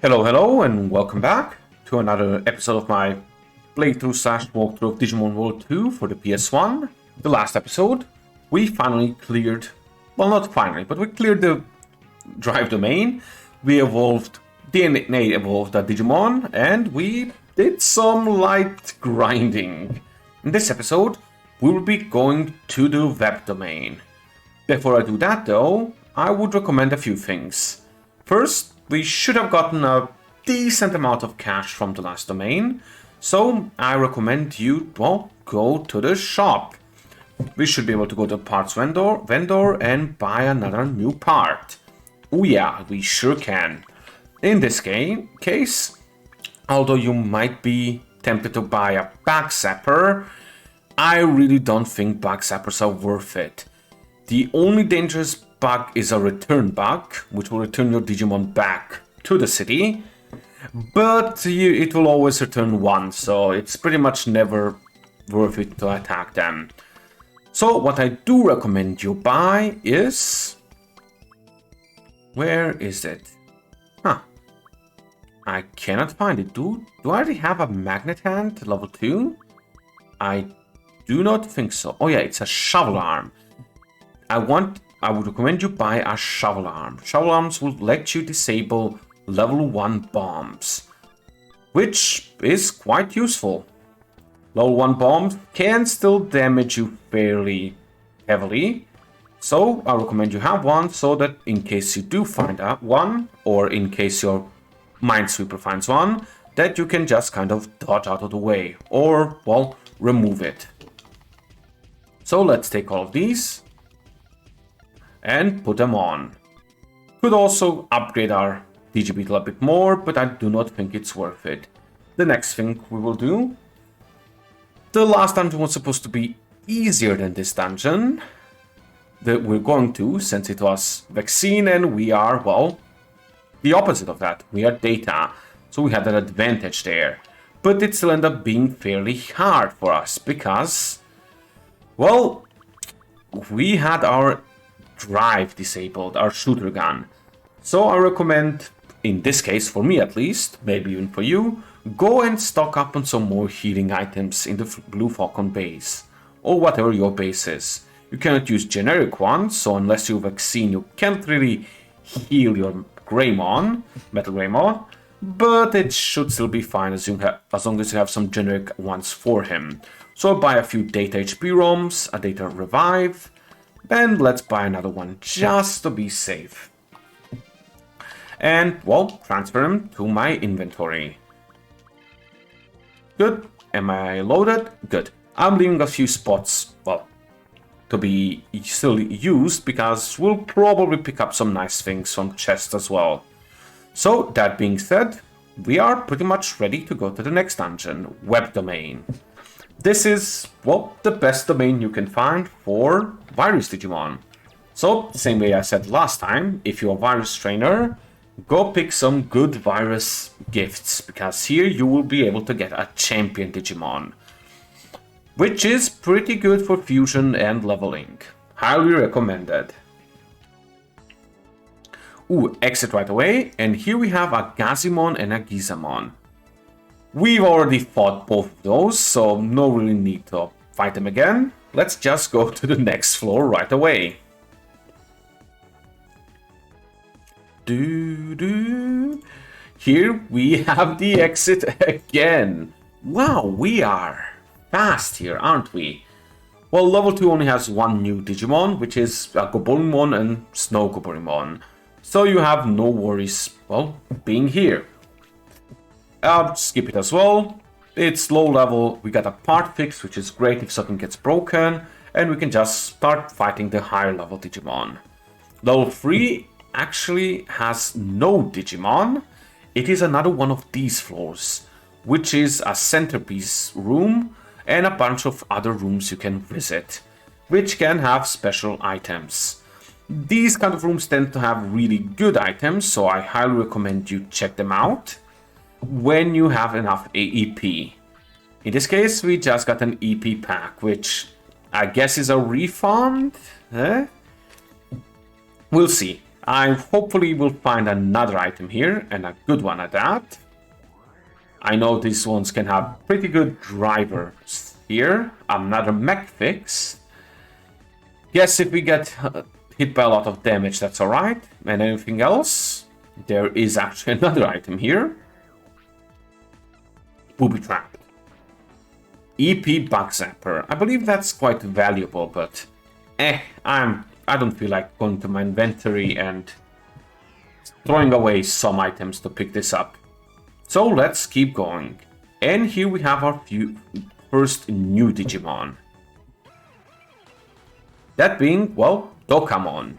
Hello, and welcome back to another episode of my playthrough/walkthrough of Digimon World 2 for the PS1. The last episode, we finally cleared, well, not finally, but we cleared the drive domain. We evolved, DNA evolved a Digimon, and we did some light grinding. In this episode, we will be going to the web domain. Before I do that, though, I would recommend a few things. First, we should have gotten a decent amount of cash from the last domain, so I recommend you, well, go to the shop. We should be able to go to the parts vendor and buy another new part. Oh yeah, we sure can. In this case, although you might be tempted to buy a bug zapper, I really don't think bug zappers are worth it. The only dangerous bug is a return bug, which will return your Digimon back to the city, but it will always return one, so it's pretty much never worth it to attack them. So what I do recommend you buy is... Where is it? I cannot find it. Do I already have a magnet hand level 2? I do not think so. Oh yeah, it's a shovel arm. I would recommend you buy a shovel arm. Shovel arms will let you disable level 1 bombs, which is quite useful. Level 1 bombs can still damage you fairly heavily, so I recommend you have one so that in case you do find one, or in case your Minesweeper finds one, that you can just kind of dodge out of the way, or, well, remove it. So let's take all of these and put them on. Could also upgrade our Digibeetle a bit more, but I do not think it's worth it. The next thing we will do... The last dungeon was supposed to be easier than this dungeon. That we're going to, since it was vaccine and we are, well, the opposite of that. We are data, so we had an advantage there. But it still ended up being fairly hard for us because, well, we had our drive disabled, our shooter gun. So I recommend, in this case for me at least, maybe even for you, go and stock up on some more healing items in the Blue Falcon base, or whatever your base is. You cannot use generic ones, so unless you vaccine you can't really heal your Greymon, Metal Greymon, but it should still be fine as long as you have some generic ones for him. So buy a few Data HP ROMs, a Data Revive, and let's buy another one just to be safe. And, well, transfer them to my inventory. Good. Am I loaded? Good. I'm leaving a few spots, well, to be still used, because we'll probably pick up some nice things from chests as well. So, that being said, we are pretty much ready to go to the next dungeon, Web Domain. This is, well, the best domain you can find for Virus Digimon. So, same way I said last time, if you're a Virus trainer, go pick some good Virus gifts, because here you will be able to get a Champion Digimon, which is pretty good for fusion and leveling. Highly recommended. Ooh, exit right away, and here we have a Gazimon and a Gizamon. We've already fought both of those, so no really need to fight them again. Let's just go to the next floor right away. Here we have the exit again. Wow, we are fast here, aren't we? Well, level 2 only has one new Digimon, which is a Goburimon and Snow Goburimon. So you have no worries, well, being here. I'll skip it as well. It's low level, we got a part fix, which is great if something gets broken, and we can just start fighting the higher level Digimon. Level 3 actually has no Digimon. It is another one of these floors, which is a centerpiece room and a bunch of other rooms you can visit, which can have special items. These kind of rooms tend to have really good items, so I highly recommend you check them out when you have enough AEP. In this case, we just got an EP pack, which I guess is a refund? We'll see. I hopefully will find another item here, and a good one at that. I know these ones can have pretty good drivers here. Another mech fix. Yes, if we get hit by a lot of damage, that's alright. And anything else? There is actually another item here. Booby Trap. EP Bug Zapper. I believe that's quite valuable, but I don't feel like going to my inventory and throwing away some items to pick this up. So let's keep going. And here we have our first new Digimon. That being, well, Dokamon.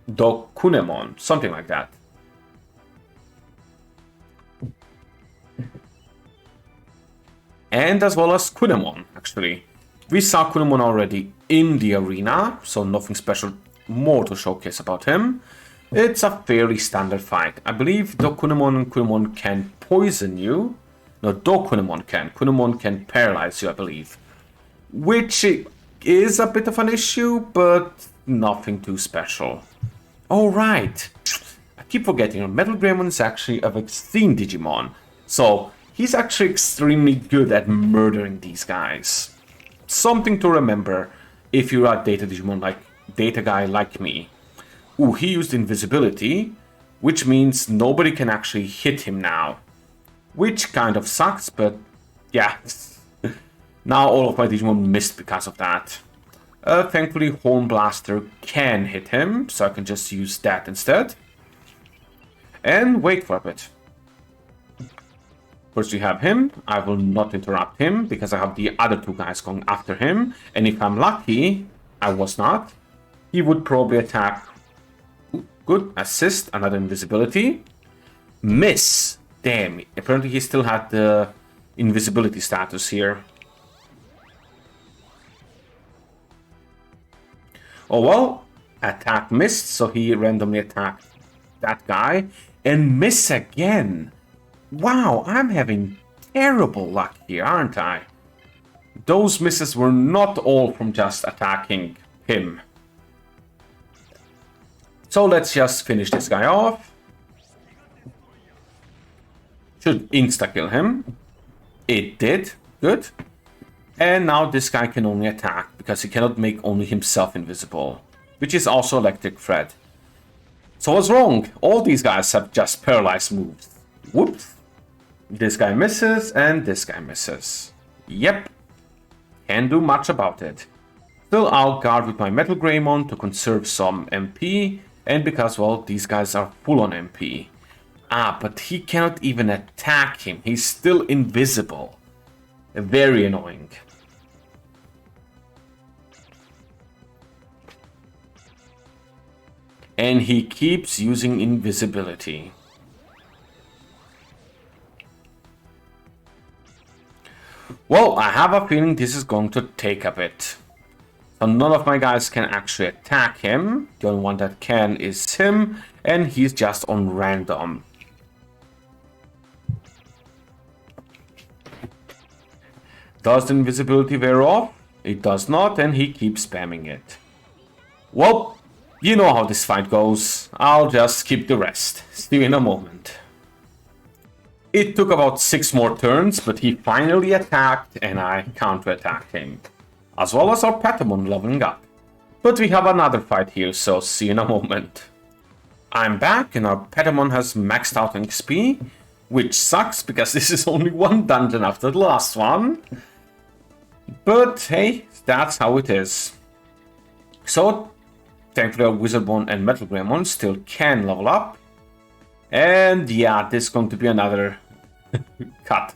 Dokunemon, something like that. And as well as Kunemon, actually. We saw Kunemon already in the arena, so nothing special more to showcase about him. It's a fairly standard fight. I believe Dokunemon and Kunemon can poison you. No, Dokunemon can. Kunemon can paralyze you, I believe. Which is a bit of an issue, but nothing too special. Oh, right. I keep forgetting, Metal Gremlin is actually a vaccine Digimon. So, he's actually extremely good at murdering these guys. Something to remember if you're a data Digimon data guy like me. Ooh, he used invisibility, which means nobody can actually hit him now. Which kind of sucks, but yeah. Now all of my Digimon missed because of that. Thankfully, Horn Blaster can hit him, so I can just use that instead. And wait for a bit. First we have him. I will not interrupt him because I have the other two guys going after him. And if I'm lucky, I was not, he would probably attack. Ooh, good. Assist. Another invisibility. Miss. Damn. Apparently he still had the invisibility status here. Oh well. Attack missed. So he randomly attacked that guy. And miss again. Wow, I'm having terrible luck here, aren't I? Those misses were not all from just attacking him. So let's just finish this guy off. Should insta-kill him. It did. Good. And now this guy can only attack because he cannot make only himself invisible. Which is also electric thread. So what's wrong? All these guys have just paralyzed moves. Whoops. This guy misses, and this guy misses. Yep. Can't do much about it. Still, I'll guard with my Metal Greymon to conserve some MP, and because, well, these guys are full on MP. Ah, but he cannot even attack him. He's still invisible. Very annoying. And he keeps using invisibility. Well, I have a feeling this is going to take a bit. So none of my guys can actually attack him. The only one that can is him, and he's just on random. Does the invisibility wear off? It does not, and he keeps spamming it. Well, you know how this fight goes. I'll just skip the rest. See you in a moment. It took about 6 more turns, but he finally attacked and I counter-attacked him. As well as our Patamon leveling up. But we have another fight here, so see you in a moment. I'm back and our Patamon has maxed out on XP, which sucks because this is only one dungeon after the last one. But hey, that's how it is. So, thankfully our Wizardmon and Metal Greymon still can level up. And yeah, this is going to be another cut.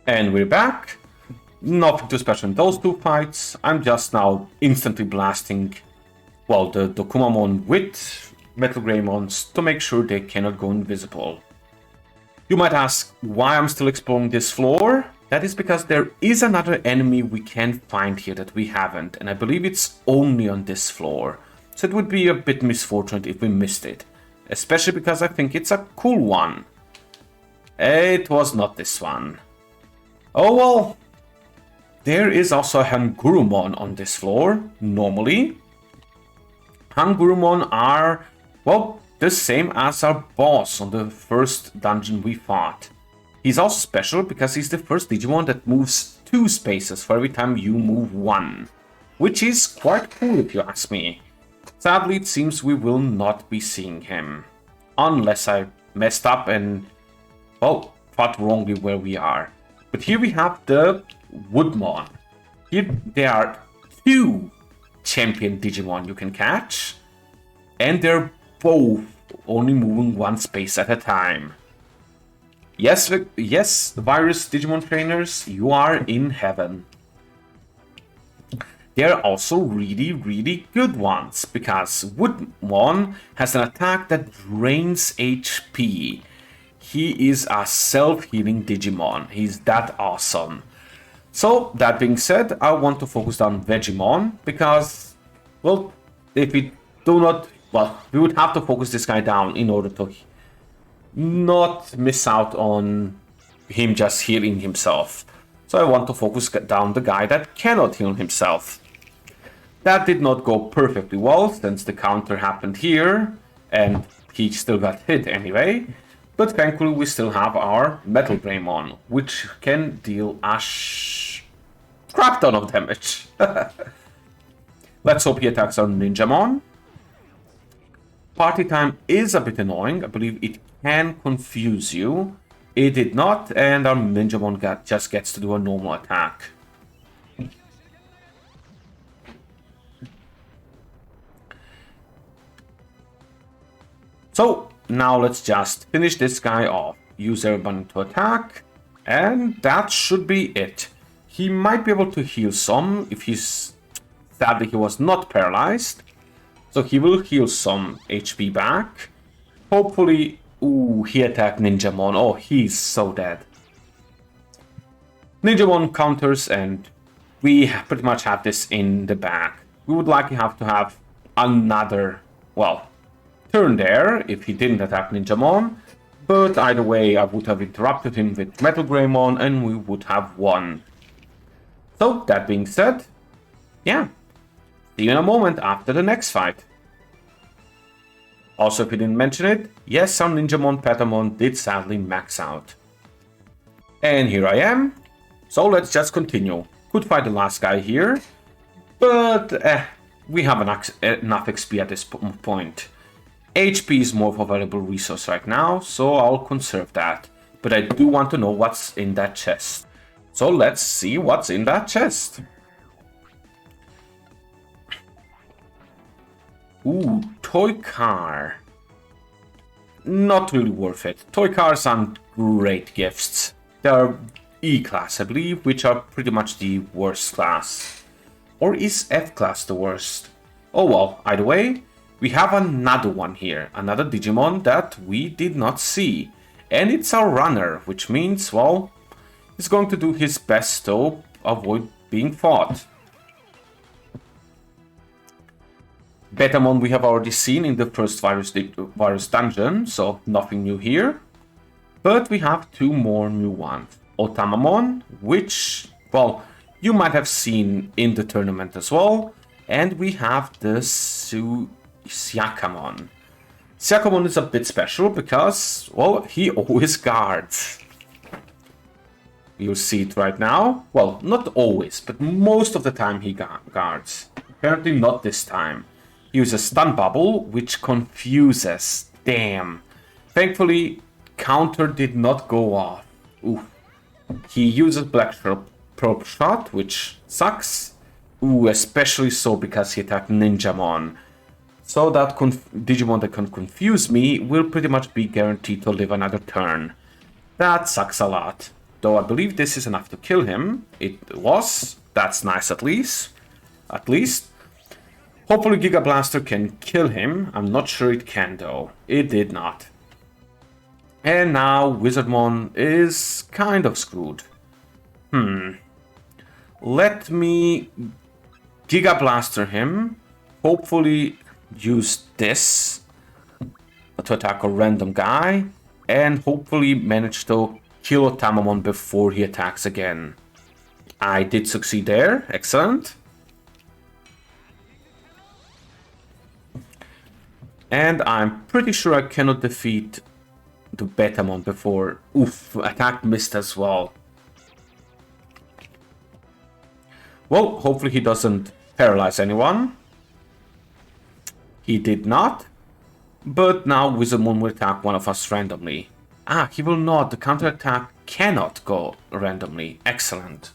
And we're back. Nothing too special in those two fights. I'm just now instantly blasting, well, the Dokamon with Metal Greymons to make sure they cannot go invisible. You might ask why I'm still exploring this floor. That is because there is another enemy we can find here that we haven't, and I believe it's only on this floor. So it would be a bit misfortunate if we missed it. Especially because I think it's a cool one. It was not this one. Oh well. There is also a Hangurumon on this floor, normally. Kangurumon are, well, the same as our boss on the first dungeon we fought. He's also special because he's the first Digimon that moves 2 spaces for every time you move 1. Which is quite cool if you ask me. Sadly, it seems we will not be seeing him. Unless I messed up and, well, thought wrongly where we are. But here we have the Woodmon. Here there are 2 champion Digimon you can catch. And they're both only moving 1 space at a time. Yes, Virus Digimon trainers, you are in heaven. They're also really good ones, because Woodmon has an attack that drains HP. He is a self-healing Digimon. He's that awesome. So, that being said, I want to focus on Vegemon, because, well, if we do not, well, we would have to focus this guy down in order to not miss out on him just healing himself. So I want to focus down the guy that cannot heal himself. That did not go perfectly well, since the counter happened here, and he still got hit anyway. But thankfully we still have our Metal Greymon, which can deal a crap ton of damage. Let's hope he attacks our Ninjamon. Party time is a bit annoying. I believe it can confuse you. It did not, and our Ninjamon just gets to do a normal attack. So, now let's just finish this guy off. Use everybody to attack, and that should be it. He might be able to heal some if he's... Sadly, he was not paralyzed. So he will heal some HP back. Hopefully... Ooh, he attacked Ninjamon. Oh, he's so dead. Ninjamon counters, and we pretty much have this in the bag. We would likely have to have another, well, turn there if he didn't attack Ninjamon. But either way, I would have interrupted him with Metal Greymon and we would have won. So, that being said, yeah. See you in a moment after the next fight. Also, if we didn't mention it, yes, our Ninjamon Patamon did sadly max out. And here I am. So let's just continue. Could fight the last guy here, but we have enough XP at this point. HP is more of a valuable resource right now, so I'll conserve that. But I do want to know what's in that chest. So let's see what's in that chest. Ooh, toy car. Not really worth it. Toy cars aren't great gifts. They're E-class, I believe, which are pretty much the worst class. Or is F-class the worst? Oh well, either way, we have another one here. Another Digimon that we did not see. And it's a runner, which means, well, he's going to do his best to avoid being fought. Betamon we have already seen in the first virus dungeon, so nothing new here. But we have 2 more new ones. Otamamon, which, well, you might have seen in the tournament as well. And we have the Syakamon. Syakamon is a bit special because, well, he always guards. You'll see it right now. Well, not always, but most of the time he guards. Apparently not this time. He uses stun bubble, which confuses. Damn. Thankfully, counter did not go off. Oof. He uses black probe shot, which sucks. Ooh, especially so because he attacked Ninjamon. So that Digimon that can confuse me will pretty much be guaranteed to live another turn. That sucks a lot. Though I believe this is enough to kill him. It was. That's nice at least. Hopefully Giga Blaster can kill him. I'm not sure it can though. It did not. And now Wizardmon is kind of screwed. Let me Giga Blaster him. Hopefully use this to attack a random guy. And hopefully manage to kill Otamamon before he attacks again. I did succeed there. Excellent. And I'm pretty sure I cannot defeat the Betamon before. Oof, attack missed as well. Well, hopefully he doesn't paralyze anyone. He did not. But now Wizardmon will attack one of us randomly. Ah, he will not. The counterattack cannot go randomly. Excellent.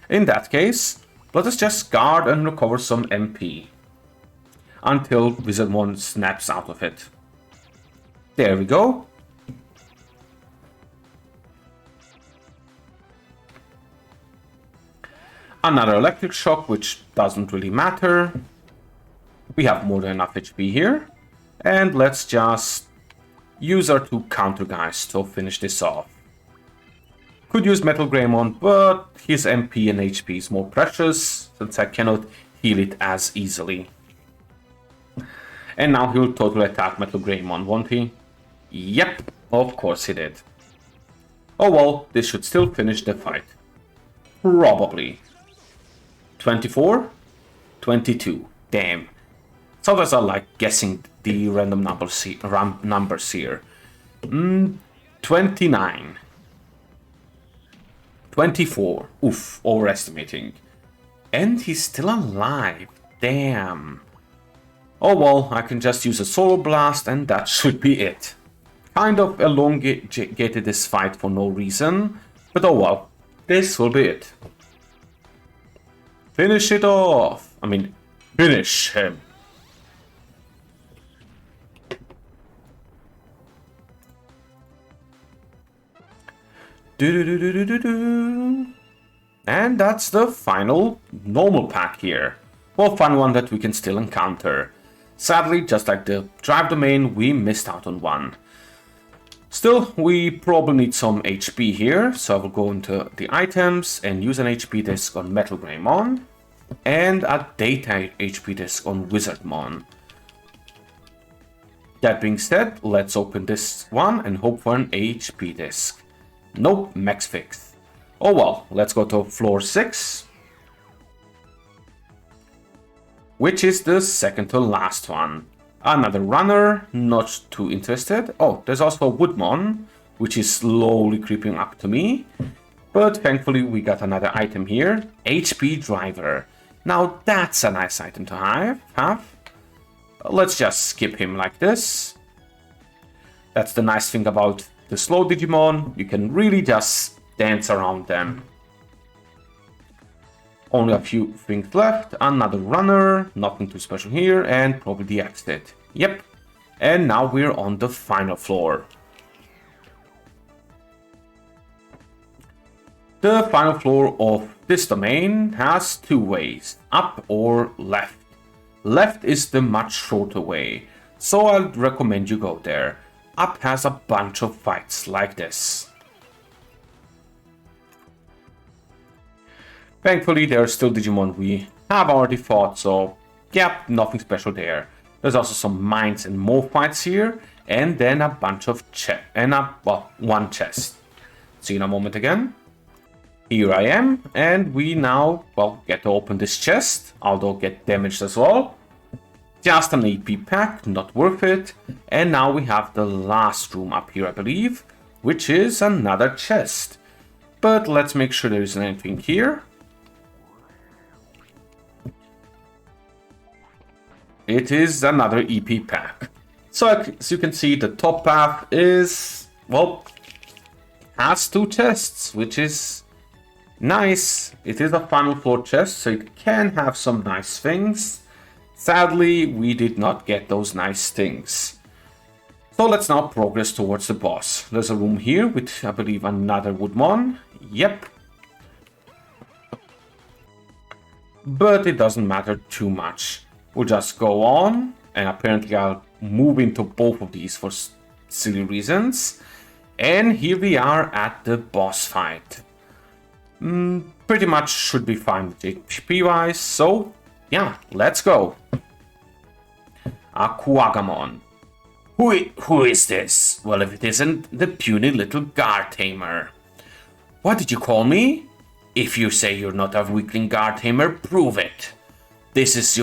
In that case, let us just guard and recover some MP. Until Wizardmon snaps out of it. There we go. Another electric shock, which doesn't really matter. We have more than enough HP here. And let's just use our two counter guys to finish this off. Could use Metal Greymon, but his MP and HP is more precious, since I cannot heal it as easily. And now he'll totally attack Metal Greymon, won't he? Yep, of course he did. Oh well, this should still finish the fight. Probably. 24? 22. Damn. Sometimes I like guessing the random numbers here. 29. 24. Oof, overestimating. And he's still alive. Damn. Oh well, I can just use a Solar Blast and that should be it. Kind of elongated this fight for no reason. But oh well, this will be it. Finish it off. I mean, finish him. And that's the final normal pack here. Well, fun one that we can still encounter. Sadly, just like the Drive Domain, we missed out on one. Still, we probably need some HP here, so I will go into the items and use an HP disc on Metal Greymon and a Data HP disc on Wizardmon. That being said, let's open this one and hope for an HP disc. Nope, max fix. Oh well, let's go to floor 6. Which is the second to last one. Another runner, not too interested. Oh, there's also a Woodmon, which is slowly creeping up to me. But thankfully we got another item here, HP Driver. Now that's a nice item to have. Let's just skip him like this. That's the nice thing about the slow Digimon, you can really just dance around them. Only a few things left, another runner, nothing too special here, and probably the exit. Yep, and now we're on the final floor. The final floor of this domain has two ways, up or left. Left is the much shorter way, so I'd recommend you go there. Up has a bunch of fights like this. Thankfully, there are still Digimon we have already fought, so yeah, nothing special there. There's also some mines and more fights here, and then a bunch of one chest. See you in a moment again. Here I am, and we now, get to open this chest, although get damaged as well. Just an EP pack, not worth it. And now we have the last room up here, I believe, which is another chest. But let's make sure there isn't anything here. It is another EP pack. So as you can see, the top path is, has two chests, which is nice. It is a final floor chest, so it can have some nice things. Sadly, we did not get those nice things. So let's now progress towards the boss. There's a room here with, I believe, another Woodmon. Yep. But it doesn't matter too much. We'll just go on, and apparently I'll move into both of these for silly reasons. And here we are at the boss fight. Pretty much should be fine with HP-wise, so yeah, let's go. A Quagmon. Who is this? Well, if it isn't the puny little guard tamer. What did you call me? If you say you're not a weakling guard tamer, prove it. This is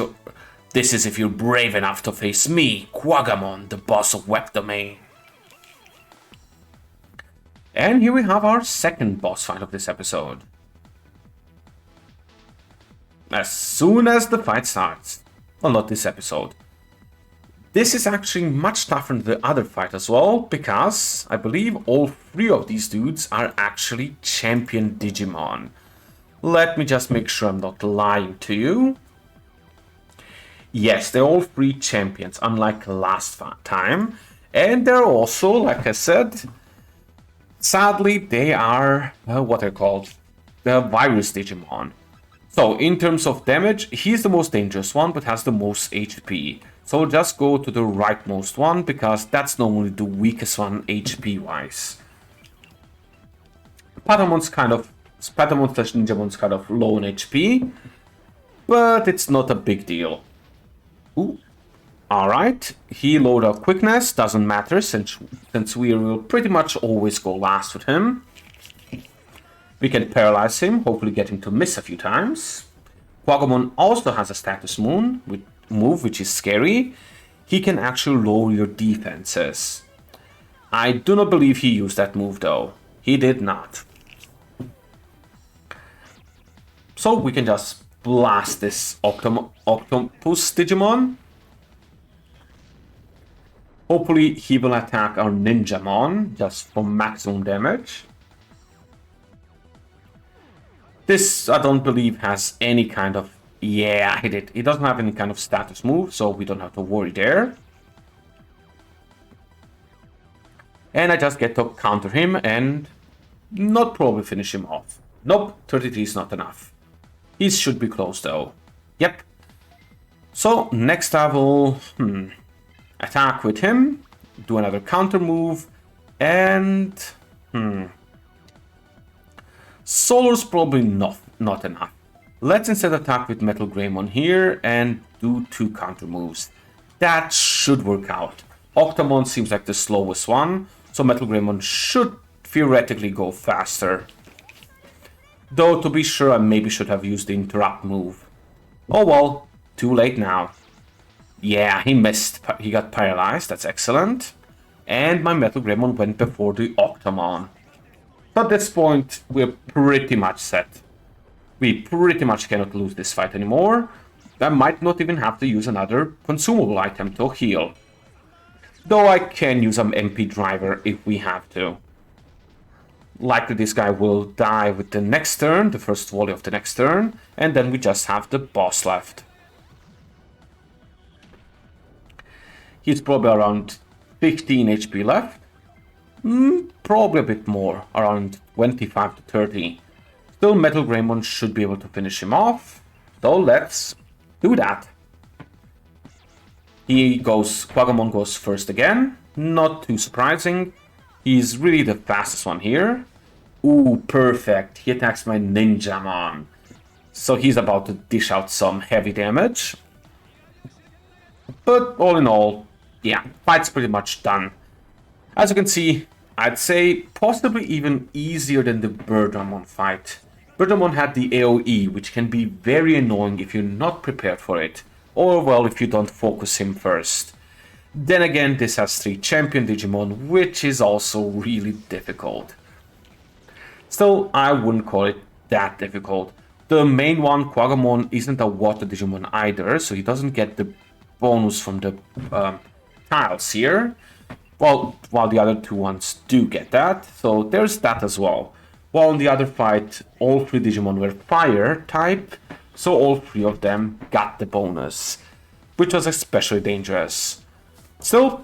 This is if you're brave enough to face me, Quagmon, the boss of Web Domain. And here we have our second boss fight of this episode. As soon as the fight starts. Well, not this episode. This is actually much tougher than the other fight as well, because I believe all three of these dudes are actually champion Digimon. Let me just make sure I'm not lying to you. Yes, they're all three champions, unlike last time. And they're also, like I said, sadly, they are what they're called, the virus Digimon. So, in terms of damage, he's the most dangerous one, but has the most HP. So just go to the rightmost one, because that's normally the weakest one HP-wise. Patamon's slash Ninjamon's kind of low on HP, but it's not a big deal. Ooh. Alright, he lowered our quickness, doesn't matter, since we will pretty much always go last with him. We can paralyze him, hopefully get him to miss a few times. Quagmon also has a status move, which is scary. He can actually lower your defenses. I do not believe he used that move though. He did not. So we can just blast this Octopus Digimon. Hopefully he will attack our Ninjamon just for maximum damage. This, I don't believe, has any kind of... Yeah, I did. It doesn't have any kind of status move, so we don't have to worry there. And I just get to counter him and not probably finish him off. Nope, 33 is not enough. He should be close though. Yep. So next I will attack with him, do another counter move, and Solar's probably not enough. Let's instead attack with Metal Gremlin here and do 2 counter moves. That should work out. Octomon seems like the slowest one, so Metal Gremlin should theoretically go faster. Though, to be sure, I maybe should have used the interrupt move. Oh well, too late now. Yeah, he missed. He got paralyzed, that's excellent. And my Metal Gremlin went before the Octomon. So at this point, we're pretty much set. We pretty much cannot lose this fight anymore. I might not even have to use another consumable item to heal. Though I can use an MP driver if we have to. Likely this guy will die with the next turn, the first volley of the next turn, and then we just have the boss left. He's probably around 15 HP left. Probably a bit more, around 25 to 30. Still, Metal Gremlin should be able to finish him off, so let's do that. Quagmon goes first again, not too surprising. He's really the fastest one here. Ooh, perfect. He attacks my Ninjamon. So he's about to dish out some heavy damage. But all in all, yeah, fight's pretty much done. As you can see, I'd say possibly even easier than the Birdramon fight. Birdramon had the AoE, which can be very annoying if you're not prepared for it. Or, well, if you don't focus him first. Then again, this has 3 champion Digimon, which is also really difficult. Still, I wouldn't call it that difficult. The main one, Quagmon, isn't a water Digimon either, so he doesn't get the bonus from the tiles here. Well, while the other 2 ones do get that, so there's that as well. While in the other fight, all 3 Digimon were fire type, so all 3 of them got the bonus, which was especially dangerous. Still,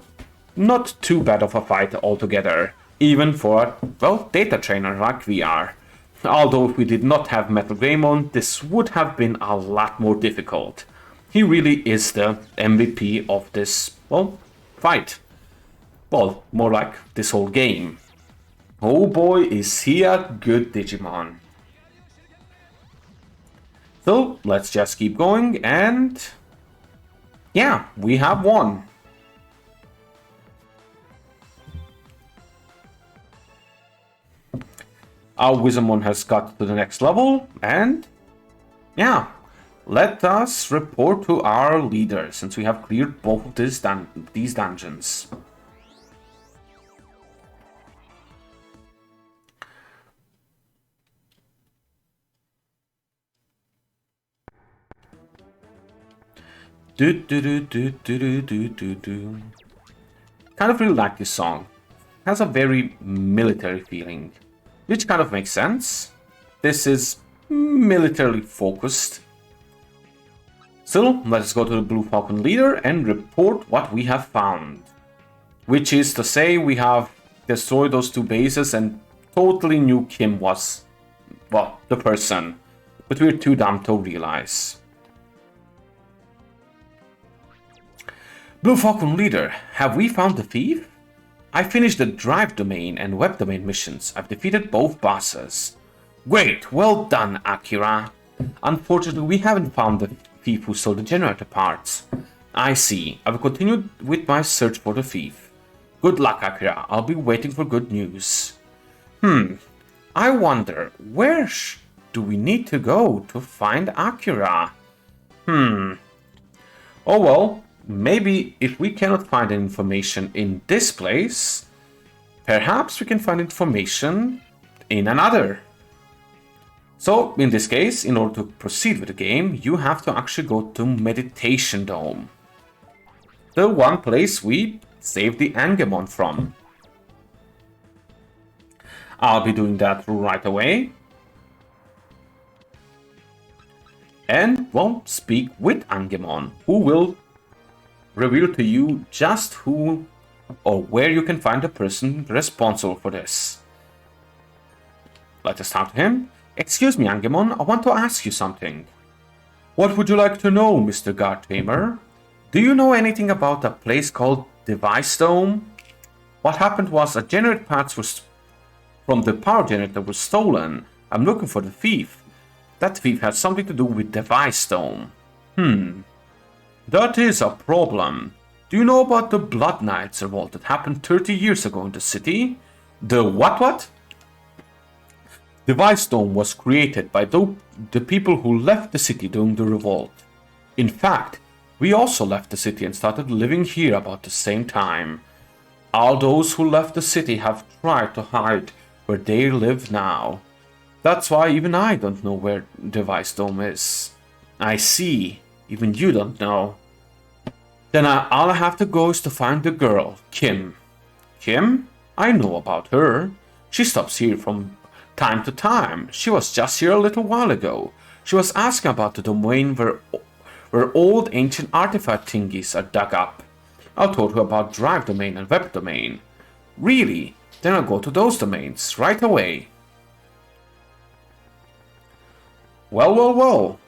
not too bad of a fight altogether, even for a, well, data trainer like we are. Although if we did not have Metal Gremlin, this would have been a lot more difficult. He really is the MVP of this, well, fight. Well, more like this whole game. Oh boy, is he a good Digimon. So, let's just keep going, and yeah, we have won. Our Wizardmon has got to the next level, and yeah, let us report to our leader, since we have cleared both of these dungeons. Kind of really like this song. Has a very military feeling, which kind of makes sense. This is militarily focused. Still, let us go to the Blue Falcon leader and report what we have found. Which is to say, we have destroyed those two bases and totally knew Kim was, well, the person. But we're too dumb to realize. Blue Falcon leader, have we found the thief? I finished the drive domain and web domain missions. I've defeated both bosses. Great, well done, Akira. Unfortunately, we haven't found the thief who stole the generator parts. I see. I will continue with my search for the thief. Good luck, Akira. I'll be waiting for good news. I wonder, where do we need to go to find Akira? Oh well. Maybe if we cannot find any information in this place, perhaps we can find information in another. So, in this case, in order to proceed with the game, you have to actually go to Meditation Dome. The one place we saved the Angemon from. I'll be doing that right away. And, well, speak with Angemon, who will reveal to you just who or where you can find the person responsible for this. Let us talk to him. Excuse me, Angemon, I want to ask you something. What would you like to know, Mr. Guard Tamer? Do you know anything about a place called Device Dome? What happened was a generator parts from the power generator was stolen. I'm looking for the thief. That thief has something to do with Device Dome. That is a problem. Do you know about the Blood Knights revolt that happened 30 years ago in the city? The what? Device Dome was created by the people who left the city during the revolt. In fact, we also left the city and started living here about the same time. All those who left the city have tried to hide where they live now. That's why even I don't know where Device Dome is. I see. Even you don't know. Then all I have to go is to find the girl, Kim. Kim? I know about her. She stops here from time to time. She was just here a little while ago. She was asking about the domain where old ancient artifact thingies are dug up. I told her about drive domain and web domain. Really? Then I'll go to those domains right away. Well.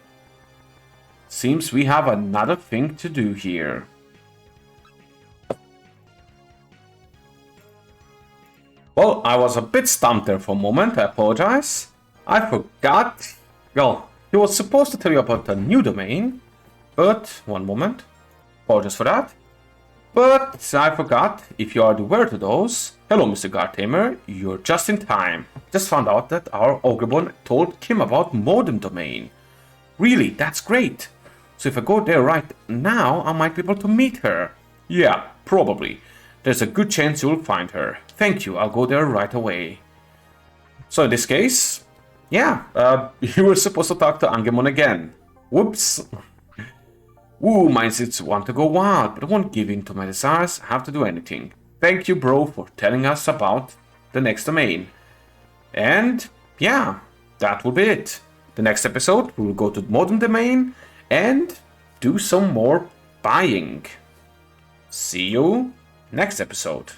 Seems we have another thing to do here. Well, I was a bit stumped there for a moment, I apologize. I forgot. Well, he was supposed to tell you about the new domain, but one moment. Apologies for that. But I forgot, if you are aware to those. Hello, Mr. Guard Tamer, you're just in time. Just found out that our Ogremon told Kim about modem domain. Really, that's great. So if I go there right now, I might be able to meet her. Yeah, probably. There's a good chance you'll find her. Thank you, I'll go there right away. So in this case, yeah, you were supposed to talk to Angemon again. Whoops. Ooh, my instincts want to go wild, but I won't give in to my desires, have to do anything. Thank you, bro, for telling us about the next domain. And yeah, that will be it. The next episode, we will go to the modern domain and do some more buying. See you next episode.